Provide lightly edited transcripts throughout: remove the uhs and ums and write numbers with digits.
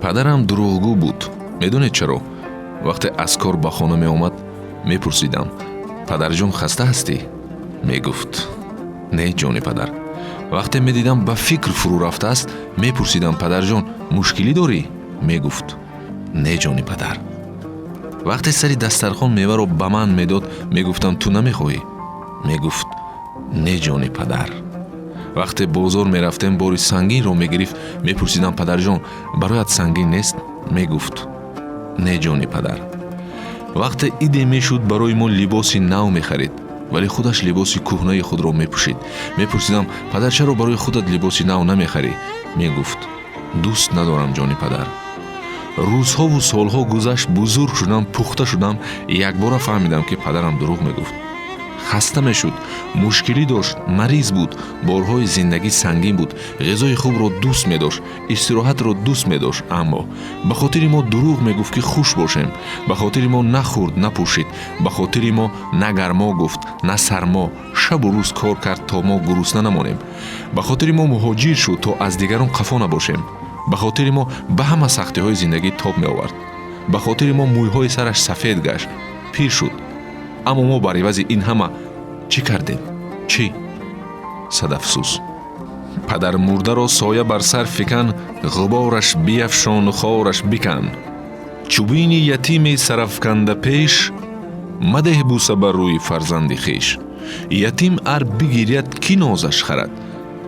падарам дурӯғгӯ буд. медонед чаро? вақте аз кор ба хона меомад, мепурсидам: падарҷон, хаста ҳастӣ? мегуфт: не ҷони падар. вақте медидам ба фикр фурӯ рафтааст, мепурсидам: падарҷон, мушкилӣ дорӣ? мегуфт: не ҷони падар. вақте сари дастархон меваро ба ман медод, мегуфтам: ту намехоҳӣ? мегуфт: не ҷони падар. вақте бозор мерафтем, бори сангинро мегирифт, мепурсидам: падарҷон, бароят сангин нест? мегуфт: не ҷони падар. вақте иде мешуд, барои мо либоси нав мехарид, вале худаш либоси кӯҳнаи худро мепӯшид. мепурсидам: падар, чаро барои худат либоси нав намехарӣ? мегуфт: дӯст надорам, ҷони падар. рӯзҳову солҳо гузашт, бузург шудам, пухта шудам. якбора фаҳмидам, ки падарам дурӯғ мегуфт. хаста мешуд, мушкилӣ дошт, мариз буд, борҳои зиндагӣ сангин буд, ғизои хубро дӯст медошт, истироҳатро дӯст медошт, аммо ба хотири мо дурӯғ мегуфт, ки хуш бошем. ба хотири мо на хӯрд, на пӯшид. ба хотири мо на гармо гуфт, на сармо. шабу рӯз кор кард, то мо гурусна намонем. ба хотири мо муҳоҷир шуд, то аз дигарон қафо набошем. ба хотири мо ба ҳама сахтиҳои зиндагӣ тоб меовард. ба хотири мо мӯйҳои сараш сафед гашт, пир шуд. аммо мо бар ивази ин ҳама чӣ кардем? чӣ? садафсӯс. падар мурдаро соя бар сар фикан, ғубораш биафшону хораш бикан. чӯбини ятиме сарафканда пеш, мадеҳ буса бар рӯи фарзанди хеш. ятим ар бигиряд, кӣ нозаш харад?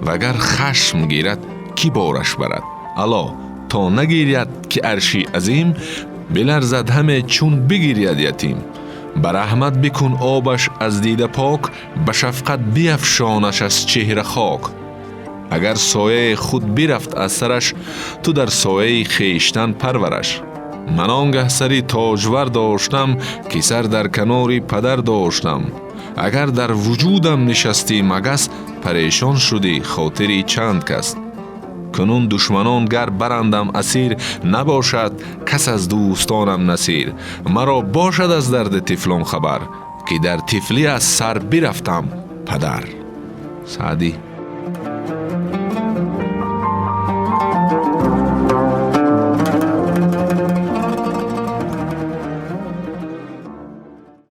вагар хашм гирад, кӣ бораш барад? алло, то нагиряд, ки арши азим, биларзад ҳаме чун бигиряд ятим. ба раҳмат бикун обаш аз дида пок, ба шафқат биафшонаш аз чеҳра хок. агар сояи худ бирафт аз сараш, ту дар сояи хештан парвараш. ман он гаҳ сари тоҷвар доштам, ки сар дар канори падар доштам. агар дар вуҷудам нишастӣ магас, парешон шудӣ хотири чанд кас. کنون دشمنان گر برندم اسیر، نباشد کس از دوستانم نصیر. مرا باشد از درد طفلان خبر، که در طفلی از سر برفتم پدر. سعدی.